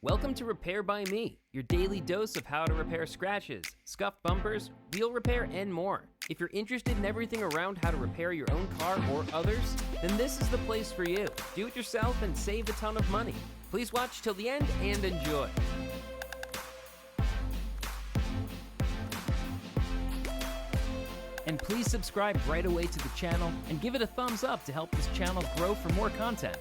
Welcome to Repair by Me, your daily dose of how to repair scratches, scuffed bumpers, wheel repair, and more. If you're interested in everything around how to repair your own car or others, then this is the place for you. Do it yourself and save a ton of money. Please watch till the end and enjoy. And please subscribe right away to the channel and give it a thumbs up to help this channel grow for more content.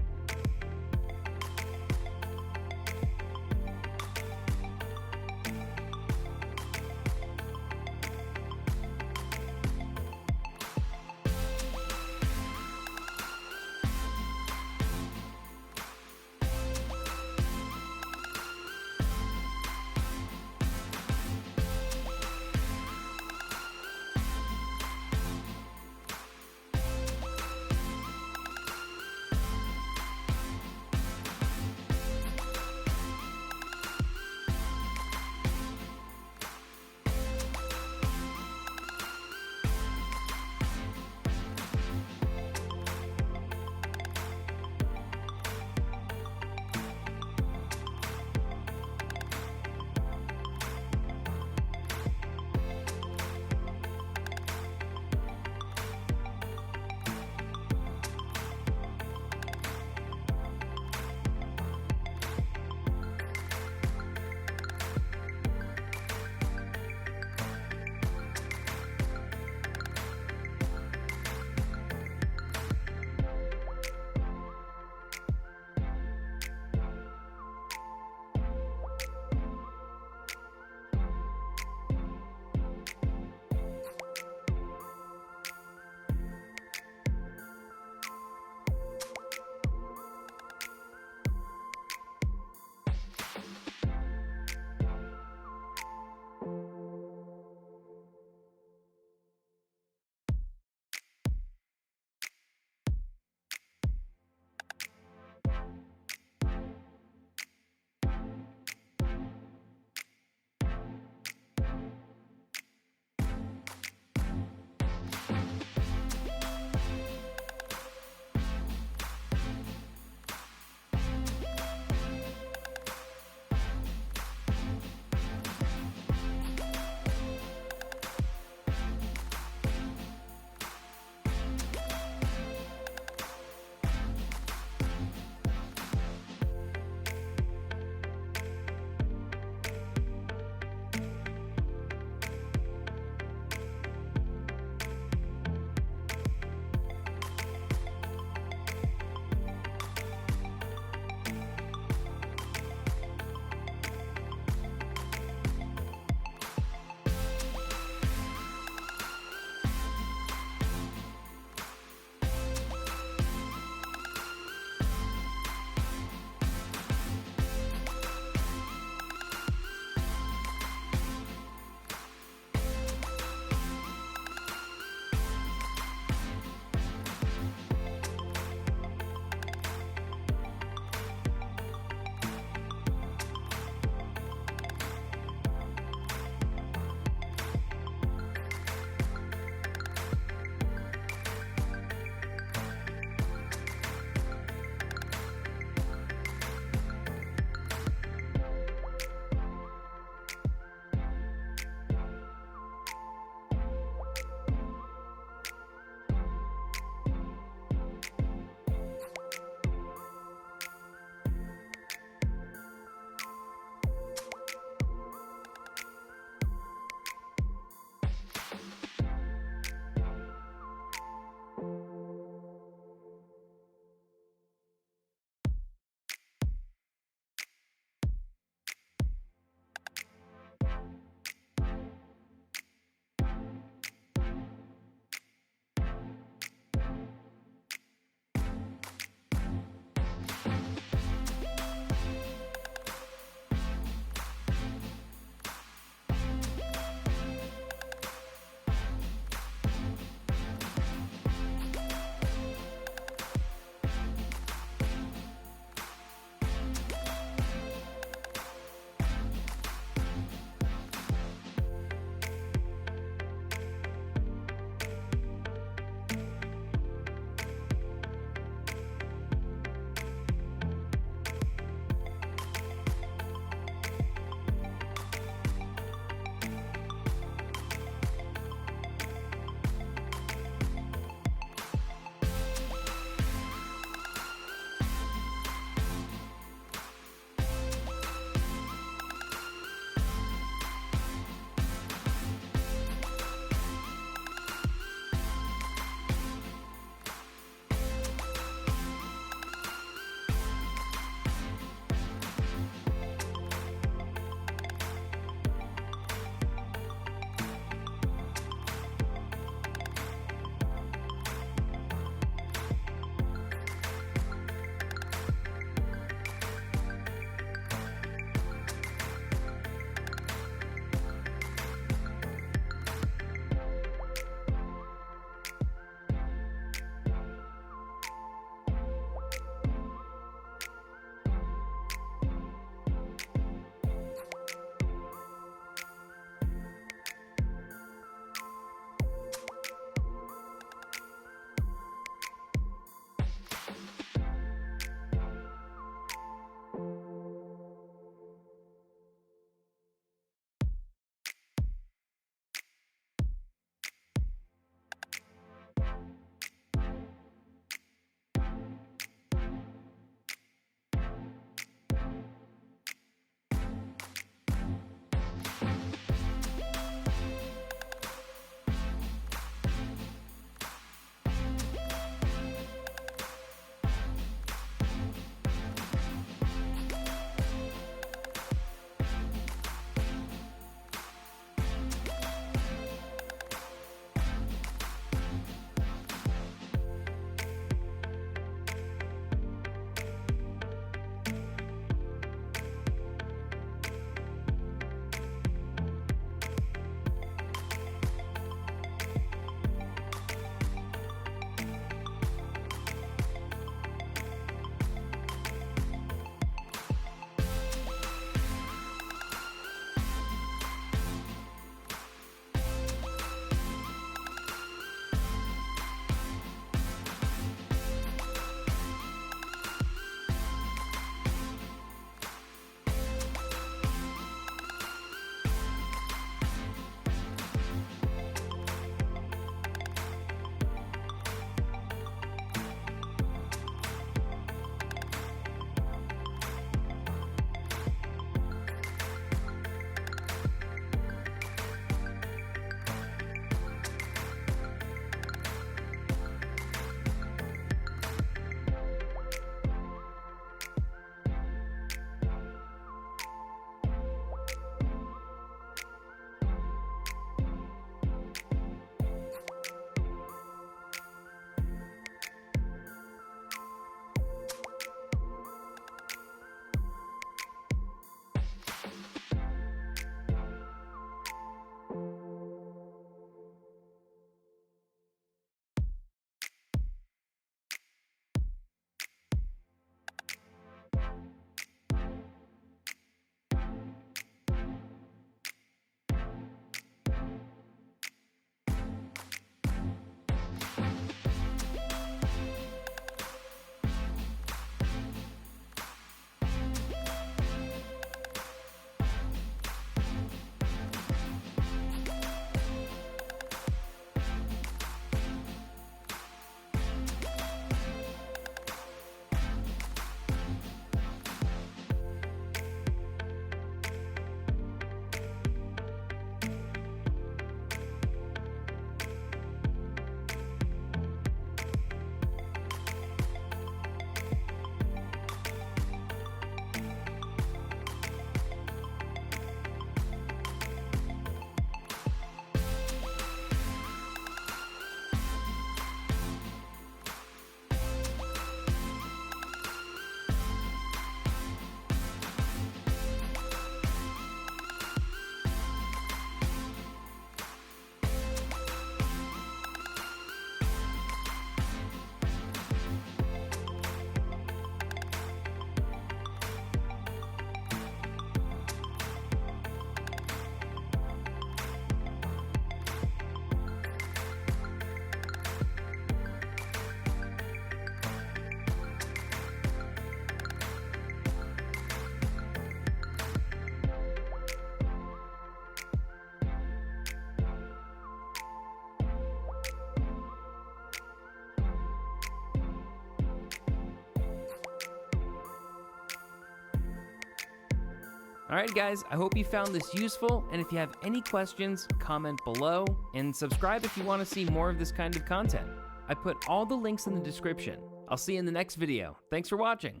Alright guys, I hope you found this useful, and if you have any questions, comment below, and subscribe if you want to see more of this kind of content. I put all the links in the description. I'll see you in the next video. Thanks for watching.